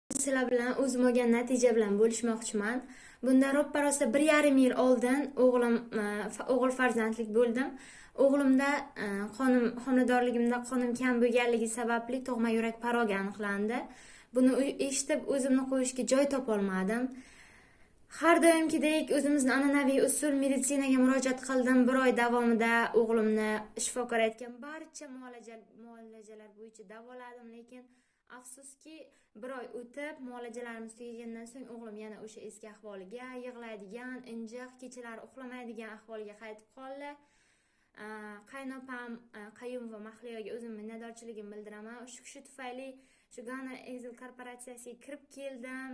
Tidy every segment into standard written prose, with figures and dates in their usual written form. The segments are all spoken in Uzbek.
Sizlar bilan o'zim olgan natija bilan bo'lishmoqchiman. Bundan ro'ppa-rosa 1,5 yil oldin o'g'il farzandlik bo'ldim. O'g'limda homiladorligimda qonim kam bo'lganligi sababli tug'ma yurak parogi aniqlandi. Buni eshitib o'zimni qo'yishga joy topolmadim. Har doimgidek o'zimizning an'anaviy usul meditsinaga murojaat qildim. 1 oy davomida o'g'limni shifokor aytgan barcha muolajalar bo'yicha davoladim, lekin afsuski 1 oy o'tib muolajalarimiz tugagandan so'ng o'g'lim yana o'sha eski ahvoliga, yig'laydigan, injiq, kechalari uxlamaydigan ahvoliga qaytib qoldi. Qaynopam Qayum va Mahliyoga o'zim minnatdorchiligimni bildiraman. Shu kishi tufayli shu Gana Excel korporatsiyasiga kirib keldim.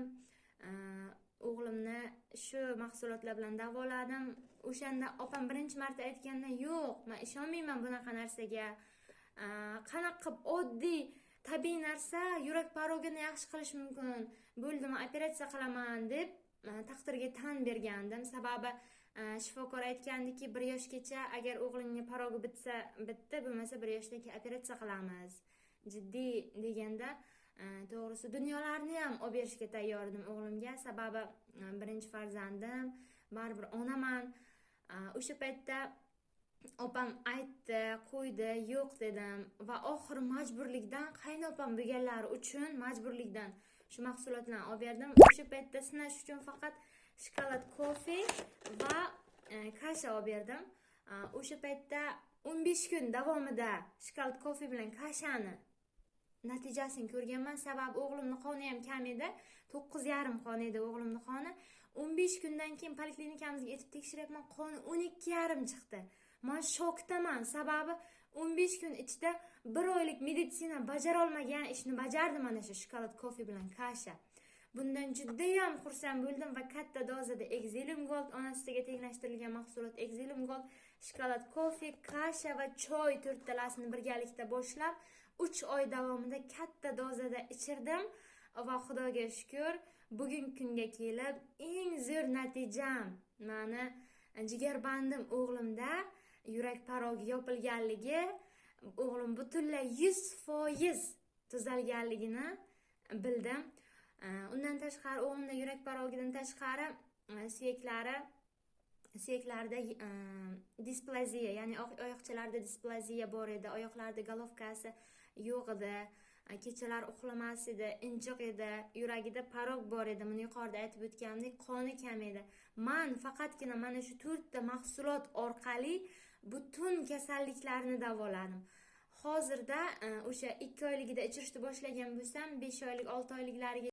O'g'limni shu mahsulotlar bilan davoladim. O'shanda opam birinchi marta aytganda, "Yo'q, men ishonmayman bunaqa narsaga. Qanaqa qilib oddiy tabiiy narsa yurak parogini yaxshi qilish mumkin. Bo'ldi, men operatsiya qilaman" deb taqdirga tan bergandim. Sababi shifokor aytgandiki, 1 yoshgacha agar o'g'lingning parogi bitsa, bo'lmasa 1 yoshdan keyin operatsiya qilamiz. Jiddiy deganda, to'g'risi dunyolarni ham olib berishga tayyor edim o'g'limga. Sababi birinchi farzandim, baribir onaman. O'sha paytda opam aytdi, qo'ydi, yo'q dedim va oxir majburlikdan qaynopam bo'lganlari uchun majburlikdan shu mahsulotlarni olib berdim. O'sha paytda sinash uchun faqat shokolad kofe va kasha olib berdim. O'sha paytda 15 kun davomida shokolad kofe bilan kashani natijasini ko'rganman. Sababi o'g'limning qoni ham kam edi. 9,5 qon edi o'g'limning qoni. 15 kundan keyin poliklinikamizga yetib tekshiryapman, qoni 12,5 chiqdi. Men shokdaman. Sababi 15 kun ichida 1 oylik meditsina bajara olmagan ishni bajardim mana shu shokolad kofe bilan kasha. Bundan juda ham xursand bo'ldim va katta dozada Exilium Gold, onasiga tenglashtirilgan mahsulot Exilium Gold, shokolad kofe, kasha va choy 4 talasini birgalikda boshlab 3 oy davomida katta dozada ichirdim va Xudoga shukr, bugungi kunga kelib eng zo'r natijam meni jigarbandim o'g'limda yurak parogi yopilganligi, o'g'lim butunlay 100% tuzalganligini bildim. Undan tashqari o'g'limda yurak parogidan tashqari suyaklarida displaziya, ya'ni oyoqchalarda displaziya bor edi, oyoqlarda golovkasi yo'q edi, kechalar uxlamas edi, injiq edi, yuragida parog bor edi. Buni yuqorida aytib o'tganimdek, qoni kam edi. Men faqatgina mana shu 4 ta mahsulot orqali butun kasalliklarni davoladim. Hozirda o'sha 2 oyligida ichirishni boshlagan bo'lsam, 5 oylik, 6 oyliklariga